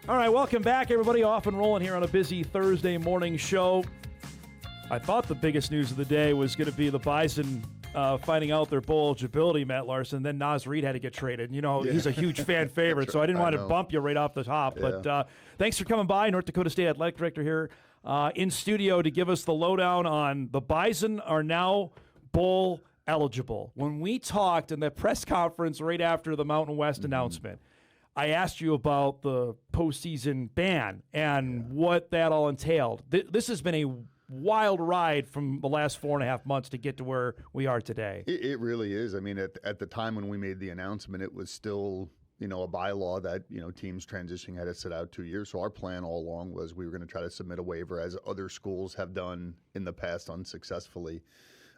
All right, welcome back, everybody. Off and rolling here on a busy Thursday morning show. I thought the biggest news of the day was going to be the Bison finding out their bowl eligibility, Matt Larsen. Then Naz Reid had to get traded. You know, he's a huge fan favorite, so I didn't want to bump you right off the top. Yeah. But thanks for coming by. North Dakota State Athletic Director here in studio to give us the lowdown on the Bison are now bowl eligible. When we talked in the press conference right after the Mountain West announcement, I asked you about the postseason ban and what that all entailed. This has been a wild ride from the last 4.5 months to get to where we are today. It really is. I mean, at the time when we made the announcement, it was still, a bylaw that, teams transitioning had to sit out 2 years. So our plan all along was we were going to try to submit a waiver, as other schools have done in the past unsuccessfully.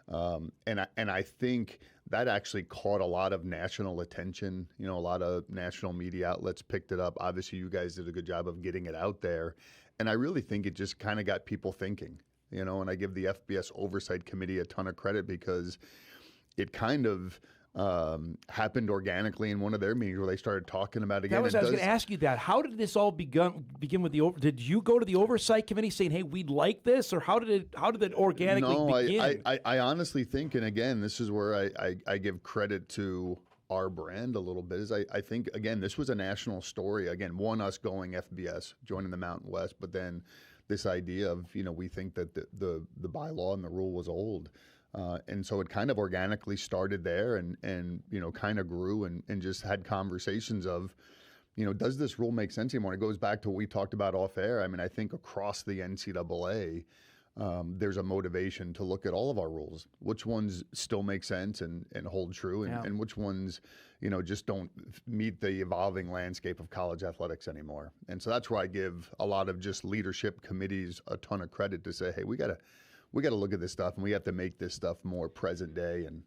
And I think that actually caught a lot of national attention. A lot of national media outlets picked it up. Obviously, you guys did a good job of getting it out there. And I really think it just kind of got people thinking, and I give the FBS Oversight Committee a ton of credit because it kind of happened organically in one of their meetings where they started talking about it again. I was going to ask you that. How did this all begin with did you go to the Oversight Committee saying, hey, we'd like this? Or how did it organically begin? I honestly think, and again, this is where I give credit to our brand a little bit, is I think, again, this was a national story. Again, us going FBS, joining the Mountain West, but then this idea of, we think that the bylaw and the rule was old. And so it kind of organically started there and kind of grew and just had conversations of, does this rule make sense anymore? It goes back to what we talked about off air. I mean, I think across the NCAA, there's a motivation to look at all of our rules, which ones still make sense and hold true, and which ones, just don't meet the evolving landscape of college athletics anymore. And so that's where I give a lot of just leadership committees a ton of credit to say, hey, we got to look at this stuff, and we have to make this stuff more present day. And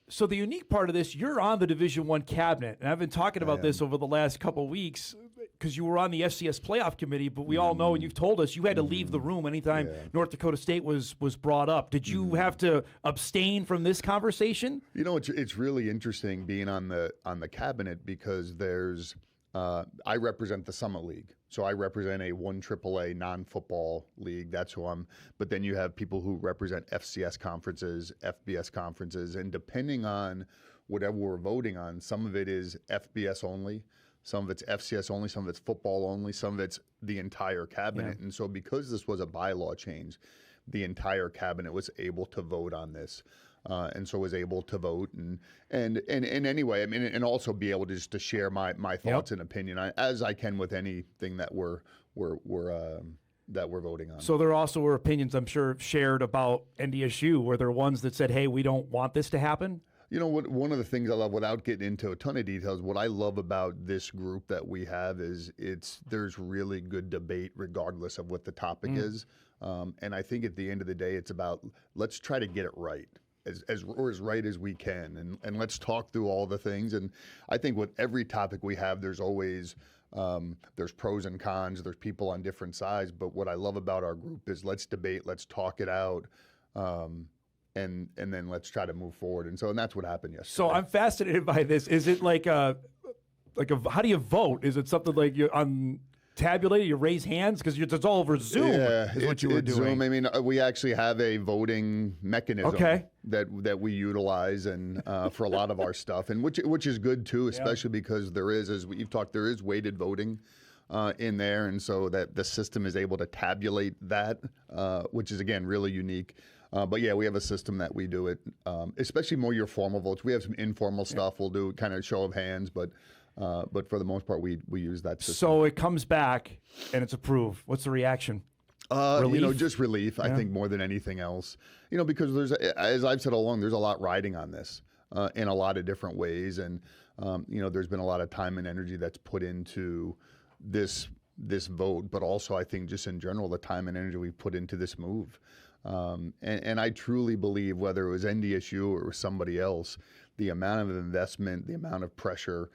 so the unique part of this, you're on the Division I cabinet, and I've been talking about this over the last couple of weeks because you were on the FCS playoff committee, but we all know, and you've told us, you had to leave the room anytime North Dakota State was brought up. Did you have to abstain from this conversation? It's really interesting being on the cabinet because there's I represent the Summit League. So I represent a 1AAA non-football league. That's who I'm. But then you have people who represent FCS conferences, FBS conferences, and depending on whatever we're voting on, some of it is FBS only, some of it's FCS only, some of it's football only, some of it's the entire cabinet. Yeah. And so because this was a bylaw change, the entire cabinet was able to vote on this. And so was able to vote and anyway, I mean, and also be able to just to share my thoughts and opinion as I can with anything that we're voting on. So there also were opinions, I'm sure, shared about NDSU. Were there ones that said, hey, we don't want this to happen? One of the things I love, without getting into a ton of details, what I love about this group that we have is there's really good debate regardless of what the topic is. And I think at the end of the day, it's about let's try to get it right. As right as we can, and let's talk through all the things. And I think with every topic we have, there's always there's pros and cons. There's people on different sides. But what I love about our group is let's debate, let's talk it out, and then let's try to move forward. And that's what happened yesterday. So I'm fascinated by this. Is it like a how do you vote? Is it something like you're on? Tabulated, you raise hands because it's all over Zoom. Yeah, is what you were doing. Zoom. I mean, we actually have a voting mechanism that we utilize and for a lot of our stuff, and which is good too, especially because there is, as we've talked, there is weighted voting in there, and so that the system is able to tabulate that, which is again really unique. But yeah, we have a system that we do it, especially more your formal votes. We have some informal stuff. We'll do kind of show of hands, but for the most part, we use that system. So it comes back and it's approved. What's the reaction? Relief? Just relief, I think, more than anything else. Because there's, as I've said all along, there's a lot riding on this in a lot of different ways. And, there's been a lot of time and energy that's put into this vote, but also I think just in general, the time and energy we've put into this move. And I truly believe, whether it was NDSU or it was somebody else, the amount of investment, the amount of pressure,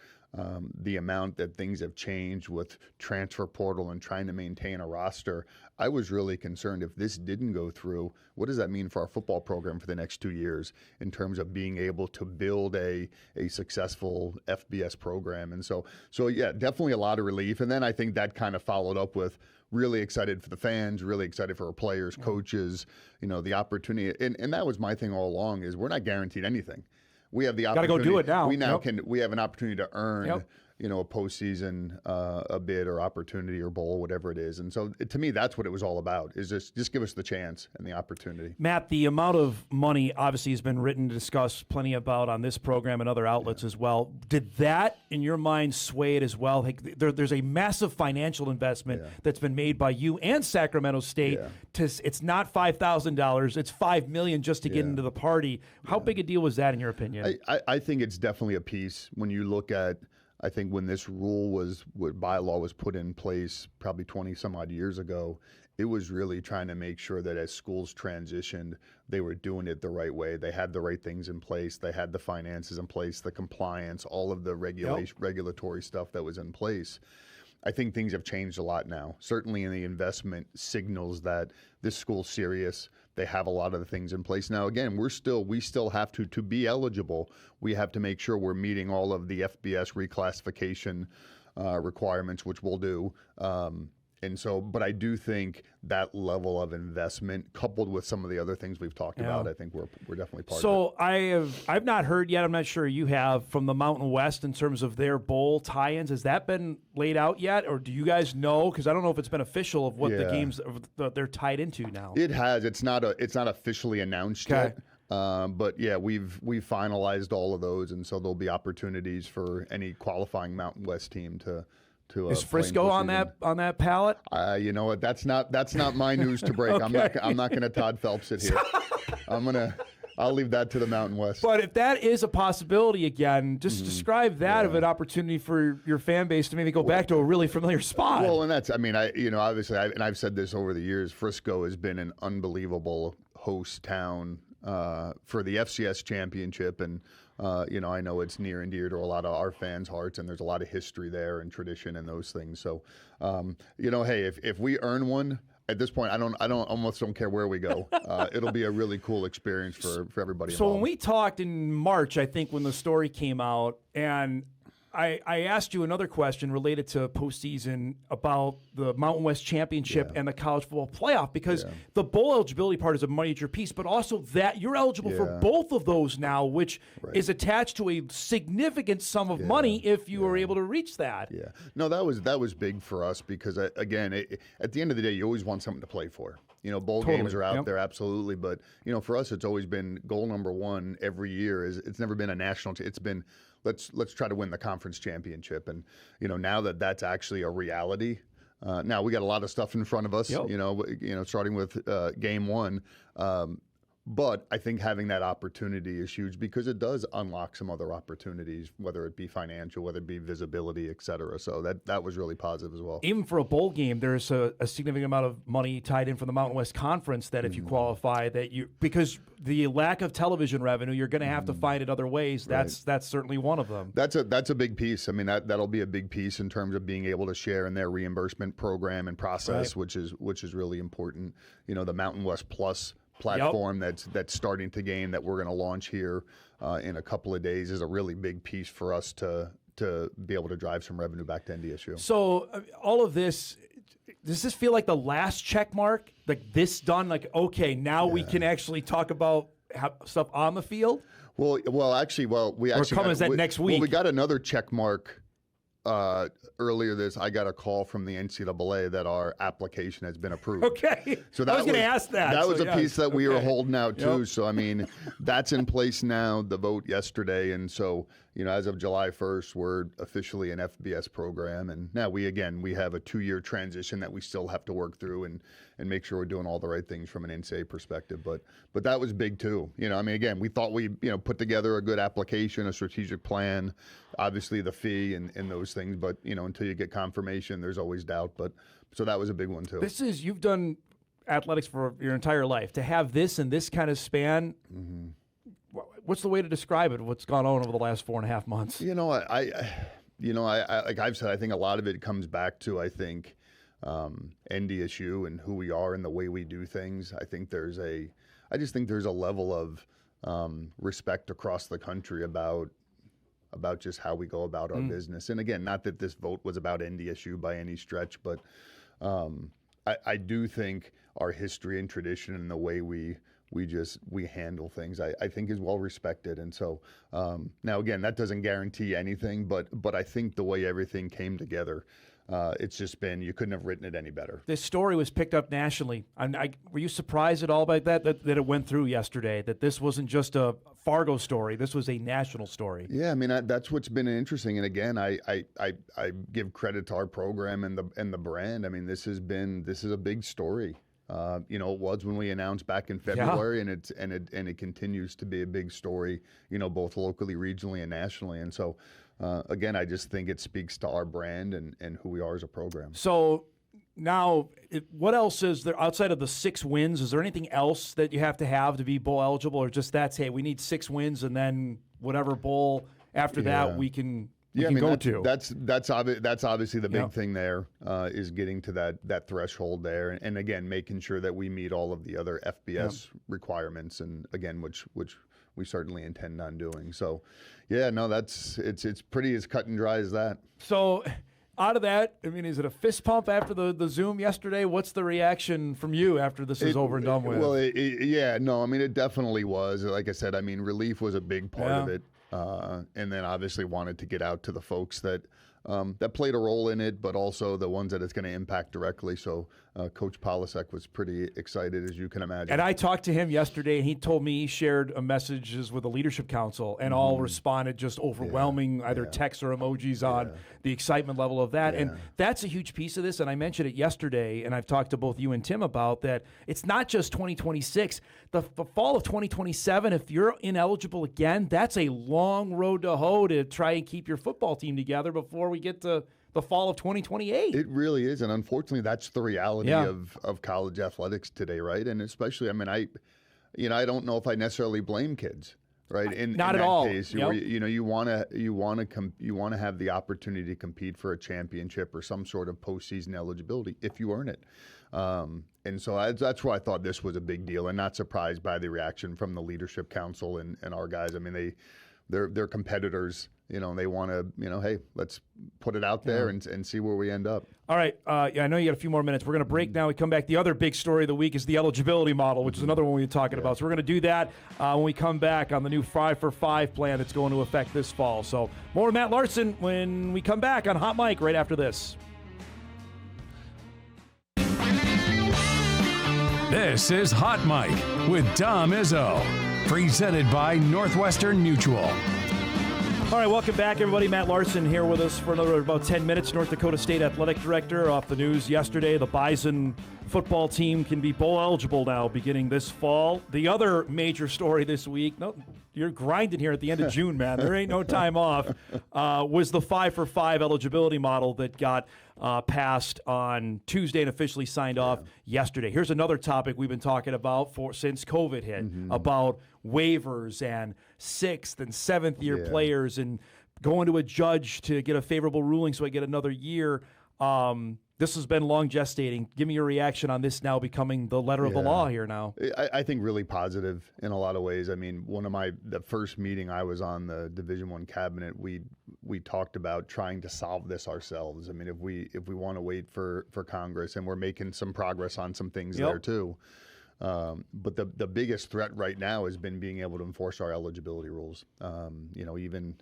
the amount that things have changed with transfer portal and trying to maintain a roster, I was really concerned if this didn't go through, what does that mean for our football program for the next 2 years in terms of being able to build a successful FBS program? And so yeah, definitely a lot of relief. And then I think that kind of followed up with really excited for the fans, really excited for our players, coaches, the opportunity. And that was my thing all along is we're not guaranteed anything. We have the opportunity. Got to go do it now. We have an opportunity to earn, a postseason a bid or opportunity or bowl, whatever it is. And so to me, that's what it was all about, is just give us the chance and the opportunity. Matt, the amount of money obviously has been written to discuss plenty about on this program and other outlets as well. Did that, in your mind, sway it as well? Like, there's a massive financial investment that's been made by you and Sacramento State. It's not $5,000, it's $5 million just to get into the party. How big a deal was that, in your opinion? I think it's definitely a piece when you look at, I think when this bylaw was put in place probably 20 some odd years ago, it was really trying to make sure that as schools transitioned, they were doing it the right way. They had the right things in place. They had the finances in place, the compliance, all of the regulatory stuff that was in place. I think things have changed a lot now. Certainly in the investment signals that this school's serious. They have a lot of the things in place. Now, again, we still have to be eligible, we have to make sure we're meeting all of the FBS reclassification requirements, which we'll do. And so, but I do think that level of investment, coupled with some of the other things we've talked about, I think we're definitely part of it. So I've not heard yet, I'm not sure you have, from the Mountain West in terms of their bowl tie-ins. Has that been laid out yet, or do you guys know? Because I don't know if it's been official of what the games they're tied into now. It has. It's not officially announced yet. But yeah, we've finalized all of those, and so there'll be opportunities for any qualifying Mountain West team to. Is Frisco on that pallet? You know what? That's not my news to break. Okay. I'm not going to Todd Phelps it here. I'll leave that to the Mountain West. But if that is a possibility again, just describe that of an opportunity for your fan base to maybe go back to a really familiar spot. Well, and that's, obviously, I've said this over the years, Frisco has been an unbelievable host town for the FCS championship, and I know it's near and dear to a lot of our fans' hearts, and there's a lot of history there and tradition and those things. So, hey, if we earn one at this point, I almost don't care where we go. It'll be a really cool experience for everybody involved. So when we talked in March, I think when the story came out, and I asked you another question related to postseason about the Mountain West Championship and the college football playoff, because the bowl eligibility part is a major piece, but also that you're eligible for both of those now, which is attached to a significant sum of money if you are able to reach that. Yeah. No, that was big for us because, again, at the end of the day, you always want something to play for. Bowl games are out there, absolutely. But, for us, it's always been goal number one every year. It's never been a national. It's been let's try to win the conference championship. And, now that's actually a reality. Now we got a lot of stuff in front of us, starting with game one. But I think having that opportunity is huge because it does unlock some other opportunities, whether it be financial, whether it be visibility, et cetera. So that was really positive as well. Even for a bowl game, there's a significant amount of money tied in for the Mountain West Conference that if you qualify, because the lack of television revenue, you're going to have to find it other ways. That's certainly one of them. That's a big piece. I mean, that'll be a big piece in terms of being able to share in their reimbursement program and process, which is really important. The Mountain West Plus platform that's starting to gain that we're going to launch here in a couple of days is a really big piece for us to be able to drive some revenue back to NDSU. So all of this, does this feel like the last check mark? Like this done? Like, okay, now we can actually talk about stuff on the field? Well, we actually come as that next week. Well, we got another check mark earlier I got a call from the NCAA that our application has been approved. Okay. So I was going to ask that. That was a piece that we were holding out too. Yep. So, that's in place now, the vote yesterday. And so, as of July 1st, we're officially an FBS program. And now we have a 2-year transition that we still have to work through and make sure we're doing all the right things from an NCAA perspective. But that was big too. Again, we thought we, put together a good application, a strategic plan, obviously the fee and those things. But, until you get confirmation, there's always doubt. But so that was a big one too. You've done athletics for your entire life. To have this in this kind of span, what's the way to describe it? What's gone on over the last 4.5 months? like I've said, I think a lot of it comes back to, I think, NDSU and who we are and the way we do things. I just think there's a level of respect across the country about just how we go about our business. And again, not that this vote was about NDSU by any stretch, but I do think our history and tradition and the way we handle things, I think is well respected. And so now again, that doesn't guarantee anything, but I think the way everything came together, it's just been, you couldn't have written it any better. This story was picked up nationally. Were you surprised at all by that it went through yesterday, that this wasn't just a Fargo story, this was a national story? Yeah, I mean, that's what's been interesting. And again, I give credit to our program and the brand. I mean, this is a big story. It was when we announced back in February, and it continues to be a big story, both locally, regionally, and nationally. And so, again, I just think it speaks to our brand and who we are as a program. So now, what else is there outside of the 6 wins? Is there anything else that you have to be bowl eligible, or just that's, hey, we need 6 wins, and then whatever bowl after that we can. That's obviously the big thing there, is getting to that threshold there, and again making sure that we meet all of the other FBS requirements, and again which we certainly intend on doing. So, it's pretty as cut and dry as that. So, out of that, I mean, is it a fist pump after the Zoom yesterday? What's the reaction from you after this is over and done with? Well, it definitely was. Like I said, I mean, relief was a big part of it. And then obviously wanted to get out to the folks that played a role in it, but also the ones that it's going to impact directly. So Coach Polasek was pretty excited, as you can imagine. And I talked to him yesterday, and he told me he shared messages with the Leadership Council, and all responded just overwhelming, either texts or emojis on the excitement level of that. And that's a huge piece of this, and I mentioned it yesterday, and I've talked to both you and Tim about that. It's not just 2026. The fall of 2027, if you're ineligible again, that's a long road to hoe to try and keep your football team together before we get to the fall of 2028. It really is, and unfortunately, that's the reality of college athletics today, right? And especially, I mean, I don't know if I necessarily blame kids, right? Not at all. Case, you want to have the opportunity to compete for a championship or some sort of postseason eligibility if you earn it. And so that's why I thought this was a big deal, and not surprised by the reaction from the Leadership Council and our guys. I mean, they're competitors. They want to, hey, let's put it out there and see where we end up. All right. I know you got a few more minutes. We're going to break now. We come back. The other big story of the week is the eligibility model, which is another one we're talking about. So we're going to do that when we come back on the new 5-for-5 plan that's going to affect this fall. So more with Matt Larsen when we come back on Hot Mic right after this. This is Hot Mic with Dom Izzo, presented by Northwestern Mutual. All right, welcome back, everybody. Matt Larsen here with us for another about 10 minutes. North Dakota State Athletic Director. Off the news yesterday, the Bison football team can be bowl eligible now beginning this fall. The other major story this week, no, you're grinding here at the end of June, man. There ain't no time off, was the 5-for-5 eligibility model that got passed on Tuesday and officially signed off yesterday. Here's another topic we've been talking about since COVID hit, about waivers and 6th and 7th year players and going to a judge to get a favorable ruling so I get another year. This has been long gestating. Give me your reaction on this now becoming the letter of the law here now. I think really positive in a lot of ways. I mean, the first meeting I was on, the Division I cabinet, we talked about trying to solve this ourselves. I mean, if we want to wait for Congress, and we're making some progress on some things there too. But the biggest threat right now has been being able to enforce our eligibility rules. Even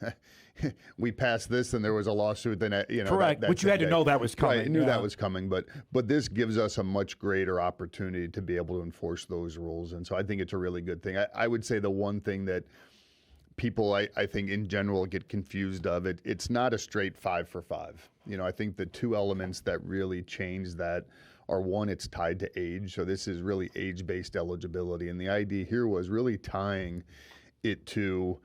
we passed this, and there was a lawsuit. Then correct, which you had to know that was coming. Right, I knew that was coming, but this gives us a much greater opportunity to be able to enforce those rules, and so I think it's a really good thing. I would say the one thing that people, I think in general get confused of it's not a straight 5-for-5. I think the two elements that really change that are, one, it's tied to age. So this is really age-based eligibility. And the idea here was really tying it to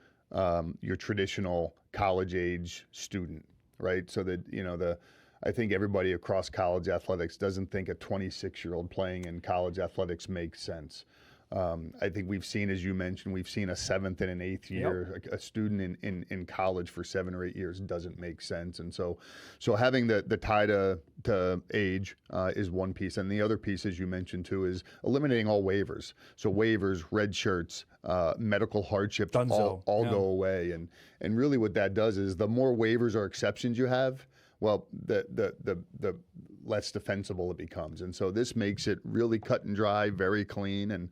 your traditional college-age student, right? So that, I think everybody across college athletics doesn't think a 26-year-old playing in college athletics makes sense. I think we've seen, as you mentioned, we've seen a 7th and an 8th year. A student in college for 7 or 8 years doesn't make sense. And so having the tie to age is one piece. And the other piece, as you mentioned too, is eliminating all waivers. So waivers, red shirts, medical hardships, all go away. And really what that does is the more waivers or exceptions you have, well, the less defensible it becomes. And so this makes it really cut and dry, very clean. And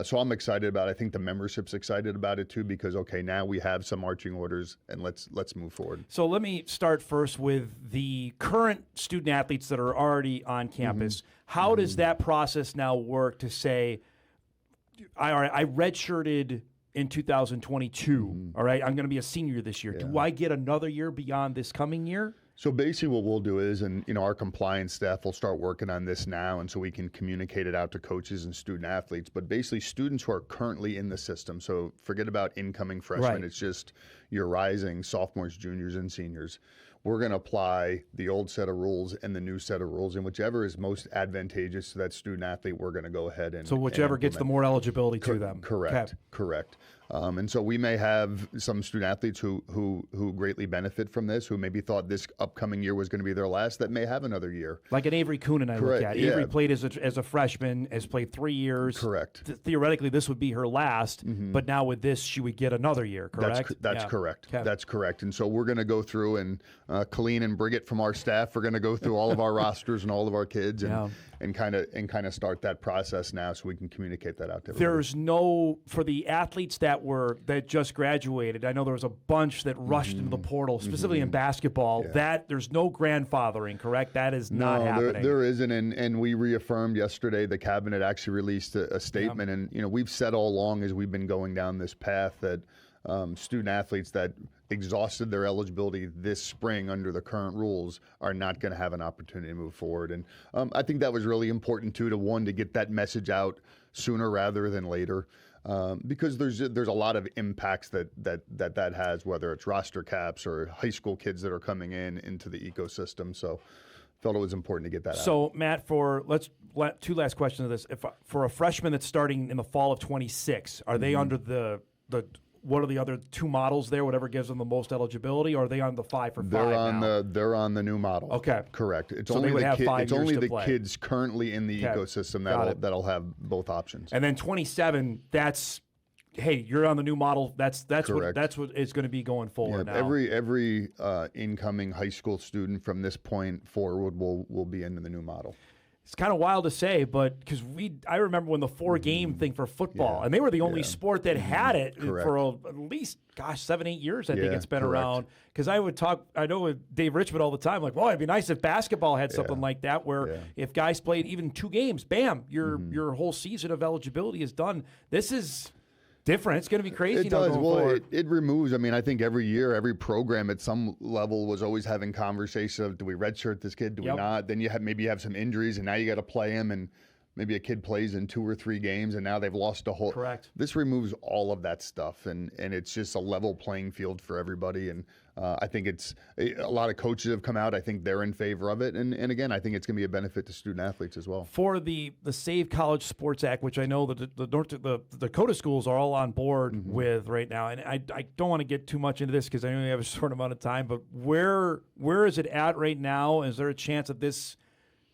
so I'm excited about it. I think the membership's excited about it too, because, okay, now we have some marching orders and let's move forward. So let me start first with the current student athletes that are already on campus. How does that process now work to say, I redshirted in 2022, all right, I'm going to be a senior this year. Do I get another year beyond this coming year? So basically what we'll do is, and our compliance staff will start working on this now, and so we can communicate it out to coaches and student athletes, but basically students who are currently in the system. So forget about incoming freshmen. It's just your rising sophomores, juniors, and seniors. We're going to apply the old set of rules and the new set of rules, and whichever is most advantageous to that student athlete, we're going to go ahead and whichever gets the more eligibility to them. Correct. And so we may have some student athletes who greatly benefit from this, who maybe thought this upcoming year was going to be their last, that may have another year. Like an Avery Coonan I look at. Avery played as a freshman, has played 3 years. Correct. Theoretically, this would be her last, but now with this, she would get another year, correct? That's correct. Okay. That's correct. And so we're going to go through, and Colleen and Brigitte from our staff are going to go through all of our rosters and all of our kids and kind of start that process now, so we can communicate that out to everybody. There's no, for the athletes that just graduated, I know there was a bunch that rushed into the portal, specifically in basketball, that there's no grandfathering, correct? That is not happening. There isn't, and we reaffirmed yesterday, the cabinet actually released a statement, and we've said all along as we've been going down this path that student athletes that exhausted their eligibility this spring under the current rules are not going to have an opportunity to move forward. And I think that was really important too, to get that message out sooner rather than later, because there's a lot of impacts that has, whether it's roster caps or high school kids that are coming into the ecosystem. So felt it was important to get that out. So Matt, two last questions of this. For a freshman that's starting in the fall of 26, are they under the what are the other 2 models there, whatever gives them the most eligibility, or are they on the 5 for 5 now? They're on the new model. Okay. Correct. It's so only the play. kids currently in the ecosystem that'll have both options. And then 27, that's, hey, you're on the new model. That's what it's going to be going forward now. Every incoming high school student from this point forward will be into the new model. It's kind of wild to say, but because I remember when the 4-game thing for football, and they were the only sport that had it for at least, 7-8 years. I think it's been around. Because I know with Dave Richmond all the time, like, well, it'd be nice if basketball had something like that, where if guys played even 2 games, bam, your whole season of eligibility is done. This is different. It's going to be crazy. It does. Well, it removes. I mean, I think every year, every program at some level was always having conversations of, do we redshirt this kid? Do we not? Then maybe you have some injuries, and now you got to play him, and maybe a kid plays in 2 or 3 games, and now they've lost a whole. Correct. This removes all of that stuff, and it's just a level playing field for everybody. And I think a lot of coaches have come out. I think they're in favor of it, and again, I think it's going to be a benefit to student athletes as well. For the Save College Sports Act, which I know the Dakota schools are all on board with right now, and I don't want to get too much into this because I only have a short amount of time. But where is it at right now? Is there a chance that this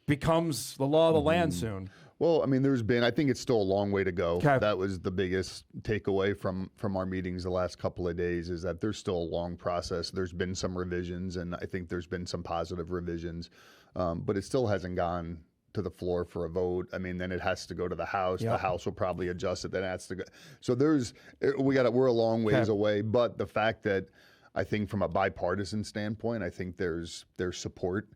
becomes the law of the land soon? Well, I mean, I think it's still a long way to go. Okay. That was the biggest takeaway from our meetings the last couple of days, is that there's still a long process. There's been some revisions, and I think there's been some positive revisions, but it still hasn't gone to the floor for a vote. I mean, then it has to go to the House. The House will probably adjust it. Then it has to go. So we're a long ways away, but the fact that I think from a bipartisan standpoint, I think there's support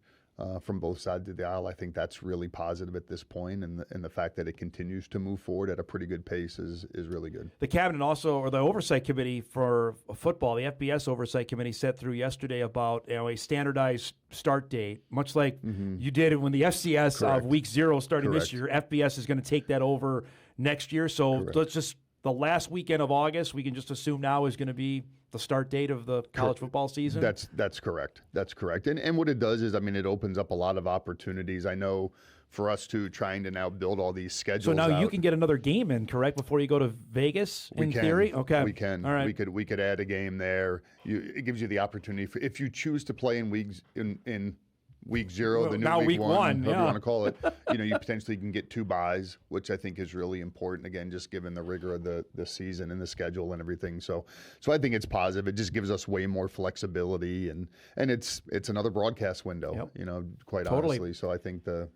from both sides of the aisle. I think that's really positive at this point, and the fact that it continues to move forward at a pretty good pace is really good. The cabinet also, or the oversight committee for football, the FBS oversight committee set through yesterday about a standardized start date, much like you did when the FCS of week 0 starting this year. FBS is going to take that over next year. So let's just, the last weekend of August, we can just assume now is going to be the start date of the college football season? That's correct. That's correct. And what it does is, I mean, it opens up a lot of opportunities. I know for us too, trying to now build all these schedules. So now out. You can get another game in, correct, before you go to Vegas? In theory, okay. We can. All right. We could add a game there. It gives you the opportunity for, if you choose to play in week 0, the new now week 1, whatever you want to call it, you potentially can get 2 buys, which I think is really important. Again, just given the rigor of the season and the schedule and everything. So I think it's positive. It just gives us way more flexibility, and it's another broadcast window. Yep. Quite Totally. honestly. So I think the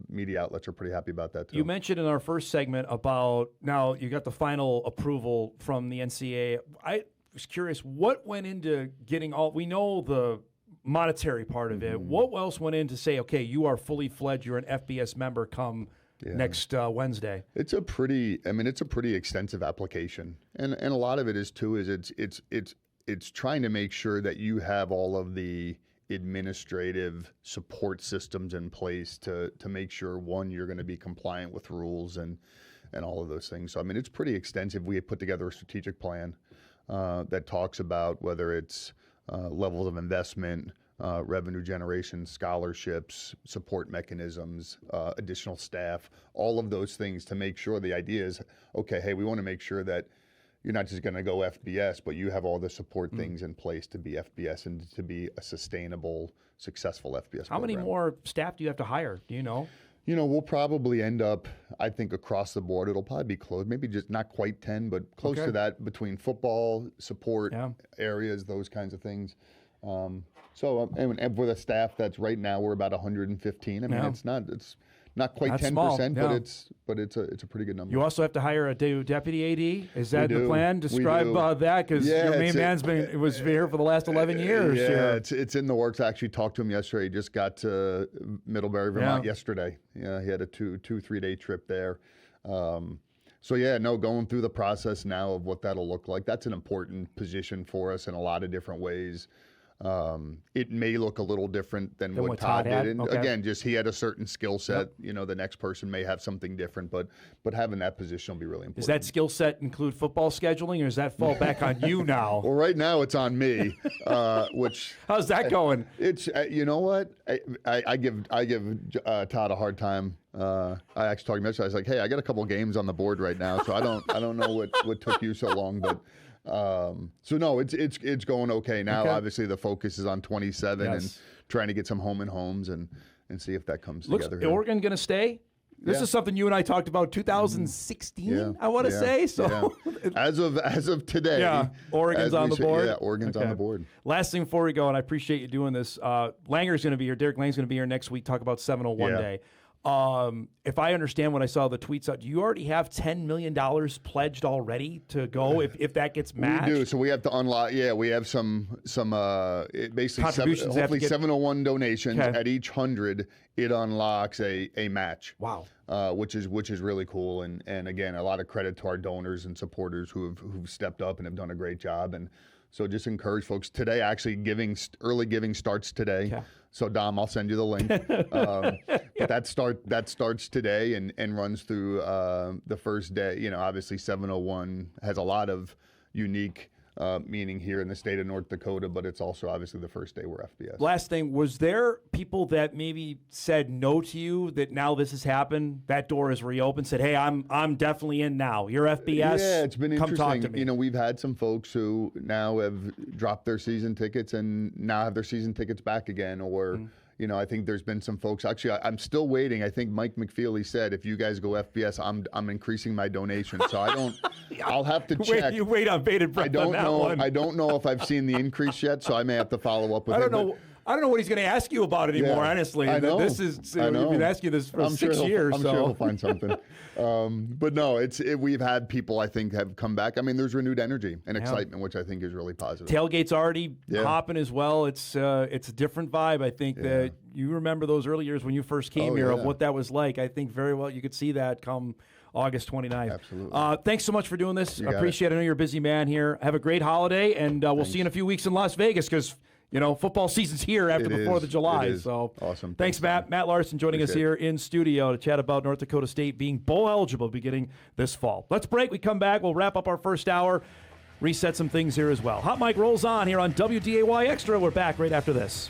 media outlets are pretty happy about that too. You mentioned in our first segment about now you got the final approval from the NCAA. I was curious what went into getting all. We know the monetary part of it. What else went in to say, okay, you are fully fledged, you're an FBS member come next Wednesday? It's a pretty extensive application, and a lot of it is it's trying to make sure that you have all of the administrative support systems in place to make sure, one, you're going to be compliant with rules and all of those things. So I mean, it's pretty extensive. We have put together a strategic plan that talks about whether it's levels of investment, revenue generation, scholarships, support mechanisms, additional staff, all of those things to make sure. The idea is, okay, hey, we want to make sure that you're not just going to go FBS, but you have all the support things in place to be FBS and to be a sustainable, successful FBS How program. many more staff do you have to hire? Do you know? We'll probably end up, I think, across the board, it'll probably be close, maybe just not quite 10, but close to that, between football, support areas, those kinds of things. And with a staff that's right now, we're about 115. I mean, it's not quite That's 10%, small, but it's a pretty good number. You also have to hire a deputy AD. Is that the plan? We Describe do. That, because your main man's was here for the last 11 years. Yeah, it's in the works. I actually talked to him yesterday. He just got to Middlebury, Vermont yesterday. Yeah, he had a 2-3 day trip there. Going through the process now of what that'll look like. That's an important position for us in a lot of different ways. It may look a little different than what Todd did. And again, just he had a certain skill set. The next person may have something different, but having that position will be really important. Does that skill set include football scheduling, or does that fall back on you now? Well, right now it's on me. How's that going? It's you know what, I give Todd a hard time. I actually talked to him yesterday. I was like, hey, I got a couple games on the board right now, so I don't know what took you so long, but. It's going okay now. Okay. Obviously, the focus is on 27 and trying to get some home and homes and see if that comes together. Is Oregon going to stay? This is something you and I talked about 2016. I want to say so. As of today, Oregon's on the board. Yeah, Oregon's on the board. Last thing before we go, and I appreciate you doing this. Langer's going to be here. Derek Lang's going to be here next week. Talk about 701 Day. If I understand what I saw the tweets out, do you already have $10 million pledged already to go if that gets matched? We do. So we have to unlock. Yeah, we have some basically contributions. Hopefully 701 donations at each 100. It unlocks a match. Wow. Which is really cool. And again, a lot of credit to our donors and supporters who've stepped up and have done a great job. And so just encourage folks today. Actually, early giving starts today. Yeah. So Dom, I'll send you the link. But that starts today and runs through the first day. Obviously 701 has a lot of unique meaning here in the state of North Dakota, but it's also obviously the first day we're FBS. Last thing, was there people that maybe said no to you that now this has happened, that door is reopened, said, hey, I'm definitely in now. You're FBS. Yeah, it's been interesting. Come talk to me. We've had some folks who now have dropped their season tickets and now have their season tickets back again, or I think there's been some folks. Actually, I'm still waiting. I think Mike McFeely said, if you guys go FBS, I'm increasing my donation. So I don't. I'll have to check. You wait on bated breath on that one. I don't know if I've seen the increase yet, so I may have to follow up with him. I don't know what he's going to ask you about anymore, honestly. I know. We've been asking you this for 6 years. I'm sure he'll find something. But no, we've had people, I think, have come back. I mean, there's renewed energy and excitement, which I think is really positive. Tailgate's already hopping as well. It's a different vibe. I think that you remember those early years when you first came here of what that was like. I think very well you could see that come August 29th. Absolutely. Thanks so much for doing this. I appreciate it. I know you're a busy man here. Have a great holiday, and we'll see you in a few weeks in Las Vegas because football season's here after the 4th of July. So awesome. Thanks, Matt. Matt Larsen joining us here in studio to chat about North Dakota State being bowl eligible beginning this fall. Let's break. We come back. We'll wrap up our first hour. reset some things here as well. Hot Mic rolls on here on WDAY Extra. We're back right after this.